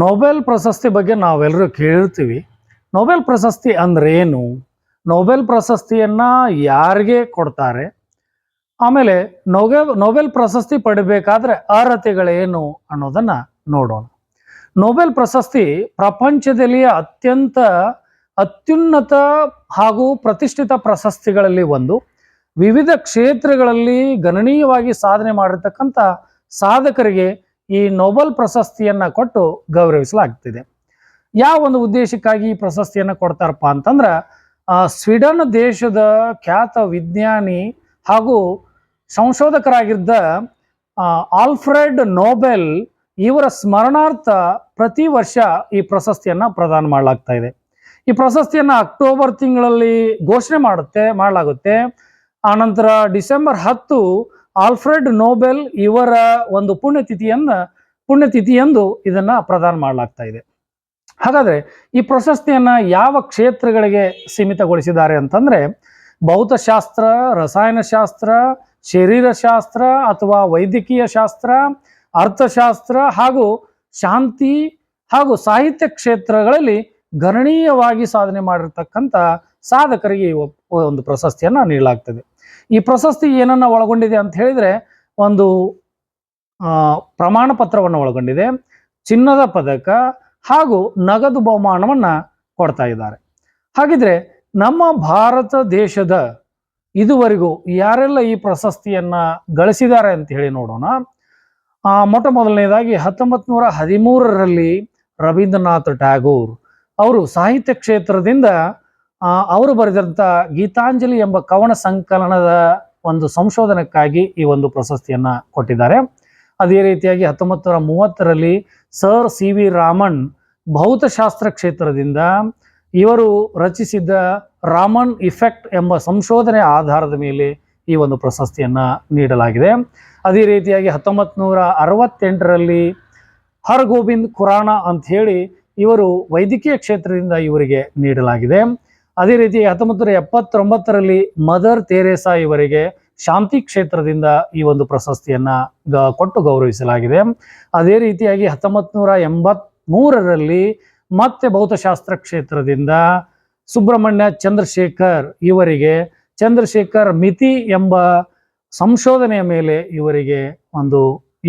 Nobel ಪ್ರಶಸ್ತಿ ಬಗ್ಗೆ ನಾವೆಲ್ಲರೂ ಕೇಳಿರ್ತೀವಿ. ನೊಬೆಲ್ ಪ್ರಶಸ್ತಿ ಅಂದ್ರೆ ಏನು? ನೊಬೆಲ್ ಪ್ರಶಸ್ತಿಯನ್ನ ಯಾರಿಗೆ ಕೊಡ್ತಾರೆ? ಆಮೇಲೆ ನೊಬೆಲ್ ಪ್ರಶಸ್ತಿ ಪಡಿಬೇಕಾದ್ರೆ ಅರ್ಹತೆಗಳೇನು ಅನ್ನೋದನ್ನ ನೋಡೋಣ. ನೊಬೆಲ್ ಪ್ರಶಸ್ತಿ ಪ್ರಪಂಚದಲ್ಲಿ ಅತ್ಯುನ್ನತ ಹಾಗೂ ಪ್ರತಿಷ್ಠಿತ ಪ್ರಶಸ್ತಿಗಳಲ್ಲಿ ಒಂದು. ವಿವಿಧ ಕ್ಷೇತ್ರಗಳಲ್ಲಿ ಗಣನೀಯವಾಗಿ ಸಾಧನೆ ಮಾಡಿರ್ತಕ್ಕಂಥ ಸಾಧಕರಿಗೆ ಈ ನೊಬೆಲ್ ಪ್ರಶಸ್ತಿಯನ್ನ ಕೊಟ್ಟು ಗೌರವಿಸಲಾಗ್ತಿದೆ. ಯಾವ ಒಂದು ಉದ್ದೇಶಕ್ಕಾಗಿ ಈ ಪ್ರಶಸ್ತಿಯನ್ನ ಕೊಡ್ತಾರಪ್ಪ ಅಂತಂದ್ರ ಸ್ವೀಡನ್ ದೇಶದ ಖ್ಯಾತ ವಿಜ್ಞಾನಿ ಹಾಗೂ ಸಂಶೋಧಕರಾಗಿದ್ದ ಆಲ್ಫ್ರೆಡ್ ನೊಬೆಲ್ ಇವರ ಸ್ಮರಣಾರ್ಥ ಪ್ರತಿ ವರ್ಷ ಈ ಪ್ರಶಸ್ತಿಯನ್ನ ಪ್ರದಾನ ಮಾಡಲಾಗ್ತಾ ಇದೆ. ಈ ಪ್ರಶಸ್ತಿಯನ್ನ ಅಕ್ಟೋಬರ್ ತಿಂಗಳಲ್ಲಿ ಘೋಷಣೆ ಮಾಡಲಾಗುತ್ತೆ. ಆನಂತರ ಡಿಸೆಂಬರ್ 10 ಆಲ್ಫ್ರೆಡ್ ನೊಬೆಲ್ ಇವರ ಒಂದು ಪುಣ್ಯತಿಥಿಯಂದು ಇದನ್ನ ಪ್ರದಾನ ಮಾಡಲಾಗ್ತಾ ಇದೆ. ಹಾಗಾದ್ರೆ ಈ ಪ್ರಶಸ್ತಿಯನ್ನ ಯಾವ ಕ್ಷೇತ್ರಗಳಿಗೆ ಸೀಮಿತಗೊಳಿಸಿದ್ದಾರೆ ಅಂತಂದ್ರೆ ಭೌತಶಾಸ್ತ್ರ, ರಸಾಯನಶಾಸ್ತ್ರ, ಶರೀರಶಾಸ್ತ್ರ ಅಥವಾ ವೈದ್ಯಕೀಯ ಶಾಸ್ತ್ರ, ಅರ್ಥಶಾಸ್ತ್ರ ಹಾಗೂ ಶಾಂತಿ ಹಾಗೂ ಸಾಹಿತ್ಯ ಕ್ಷೇತ್ರಗಳಲ್ಲಿ ಗಣನೀಯವಾಗಿ ಸಾಧನೆ ಮಾಡಿರ್ತಕ್ಕಂಥ ಸಾಧಕರಿಗೆ ಒಂದು ಪ್ರಶಸ್ತಿಯನ್ನ ನೀಡಲಾಗ್ತದೆ. ಈ ಪ್ರಶಸ್ತಿ ಏನನ್ನ ಒಳಗೊಂಡಿದೆ ಅಂತ ಹೇಳಿದ್ರೆ ಒಂದು ಪ್ರಮಾಣ ಪತ್ರವನ್ನು ಒಳಗೊಂಡಿದೆ, ಚಿನ್ನದ ಪದಕ ಹಾಗೂ ನಗದು ಬಹುಮಾನವನ್ನ ಕೊಡ್ತಾ ಇದ್ದಾರೆ. ಹಾಗಿದ್ರೆ ನಮ್ಮ ಭಾರತ ದೇಶದ ಇದುವರೆಗೂ ಯಾರೆಲ್ಲ ಈ ಪ್ರಶಸ್ತಿಯನ್ನ ಗಳಿಸಿದ್ದಾರೆ ಅಂತ ಹೇಳಿ ನೋಡೋಣ. ಮೊಟ್ಟ ಮೊದಲನೇದಾಗಿ 1913ರಲ್ಲಿ ರವೀಂದ್ರನಾಥ್ ಟ್ಯಾಗೋರ್ ಅವರು ಸಾಹಿತ್ಯ ಕ್ಷೇತ್ರದಿಂದ ಅವರು ಬರೆದಂತ ಗೀತಾಂಜಲಿ ಎಂಬ ಕವನ ಸಂಕಲನದ ಒಂದು ಸಂಶೋಧನಕ್ಕಾಗಿ ಈ ಒಂದು ಪ್ರಶಸ್ತಿಯನ್ನ ಕೊಟ್ಟಿದ್ದಾರೆ. ಅದೇ ರೀತಿಯಾಗಿ 1930ರಲ್ಲಿ ಸರ್ ಸಿ ವಿ ರಾಮನ್ ಭೌತಶಾಸ್ತ್ರ ಕ್ಷೇತ್ರದಿಂದ ಇವರು ರಚಿಸಿದ್ದ ರಾಮನ್ ಇಫೆಕ್ಟ್ ಎಂಬ ಸಂಶೋಧನೆ ಆಧಾರದ ಮೇಲೆ ಈ ಒಂದು ಪ್ರಶಸ್ತಿಯನ್ನ ನೀಡಲಾಗಿದೆ. ಅದೇ ರೀತಿಯಾಗಿ 1968ರಲ್ಲಿ ಹರ್ಗೋಬಿಂದ್ ಖುರಾನ ಅಂತ ಹೇಳಿ ಇವರು ವೈದ್ಯಕೀಯ ಕ್ಷೇತ್ರದಿಂದ ಇವರಿಗೆ ನೀಡಲಾಗಿದೆ. ಅದೇ ರೀತಿ 1979ರಲ್ಲಿ ಮದರ್ ತೆರೇಸಾ ಇವರಿಗೆ ಶಾಂತಿ ಕ್ಷೇತ್ರದಿಂದ ಈ ಒಂದು ಪ್ರಶಸ್ತಿಯನ್ನ ಕೊಟ್ಟು ಗೌರವಿಸಲಾಗಿದೆ. ಅದೇ ರೀತಿಯಾಗಿ 1983ರಲ್ಲಿ ಮತ್ತೆ ಭೌತಶಾಸ್ತ್ರ ಕ್ಷೇತ್ರದಿಂದ ಸುಬ್ರಹ್ಮಣ್ಯ ಚಂದ್ರಶೇಖರ್ ಇವರಿಗೆ ಚಂದ್ರಶೇಖರ್ ಮಿತಿ ಎಂಬ ಸಂಶೋಧನೆಯ ಮೇಲೆ ಇವರಿಗೆ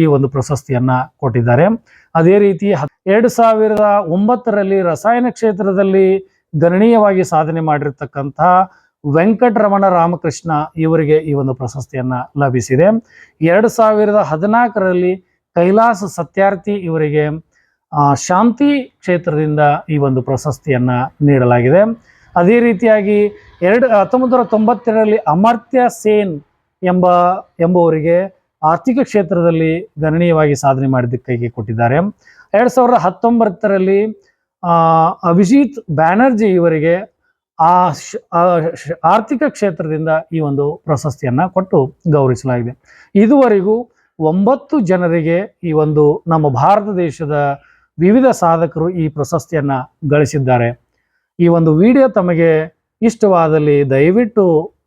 ಈ ಒಂದು ಪ್ರಶಸ್ತಿಯನ್ನ ಕೊಟ್ಟಿದ್ದಾರೆ. ಅದೇ ರೀತಿ 2009ರಲ್ಲಿ ರಸಾಯನ ಕ್ಷೇತ್ರದಲ್ಲಿ ಗಣನೀಯವಾಗಿ ಸಾಧನೆ ಮಾಡಿರ್ತಕ್ಕಂಥ ವೆಂಕಟರಮಣ ರಾಮಕೃಷ್ಣ ಇವರಿಗೆ ಈ ಒಂದು ಪ್ರಶಸ್ತಿಯನ್ನ ಲಭಿಸಿದೆ. 2014ರಲ್ಲಿ ಕೈಲಾಸ ಸತ್ಯಾರ್ಥಿ ಇವರಿಗೆ ಶಾಂತಿ ಕ್ಷೇತ್ರದಿಂದ ಈ ಒಂದು ಪ್ರಶಸ್ತಿಯನ್ನ ನೀಡಲಾಗಿದೆ. ಅದೇ ರೀತಿಯಾಗಿ 1992ರಲ್ಲಿ ಅಮರ್ತ್ಯ ಸೇನ್ ಎಂಬುವರಿಗೆ ಆರ್ಥಿಕ ಕ್ಷೇತ್ರದಲ್ಲಿ ಗಣನೀಯವಾಗಿ ಸಾಧನೆ ಮಾಡಿದ್ದಕ್ಕಾಗಿ ಕೊಟ್ಟಿದ್ದಾರೆ. 2019ರಲ್ಲಿ ಅಭಿಜಿತ್ ಬ್ಯಾನರ್ಜಿ ಇವರಿಗೆ ಆರ್ಥಿಕ ಕ್ಷೇತ್ರದಿಂದ ಈ ಒಂದು ಪ್ರಶಸ್ತಿಯನ್ನ ಕೊಟ್ಟು ಗೌರವಿಸಲಾಗಿದೆ. ಇದುವರೆಗೂ 9 ಜನರಿಗೆ ಈ ಒಂದು ನಮ್ಮ ಭಾರತ ದೇಶದ ವಿವಿಧ ಸಾಧಕರು ಈ ಪ್ರಶಸ್ತಿಯನ್ನ ಗಳಿಸಿದ್ದಾರೆ. ಈ ಒಂದು ವಿಡಿಯೋ ತಮಗೆ ಇಷ್ಟವಾದಲ್ಲಿ ದಯವಿಟ್ಟು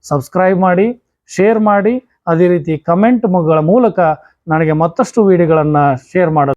ಸಬ್ಸ್ಕ್ರೈಬ್ ಮಾಡಿ, ಶೇರ್ ಮಾಡಿ, ಅದೇ ರೀತಿ ಕಮೆಂಟ್ಗಳ ಮೂಲಕ ನನಗೆ ಮತ್ತಷ್ಟು ವಿಡಿಯೋಗಳನ್ನು ಶೇರ್ ಮಾಡೋದು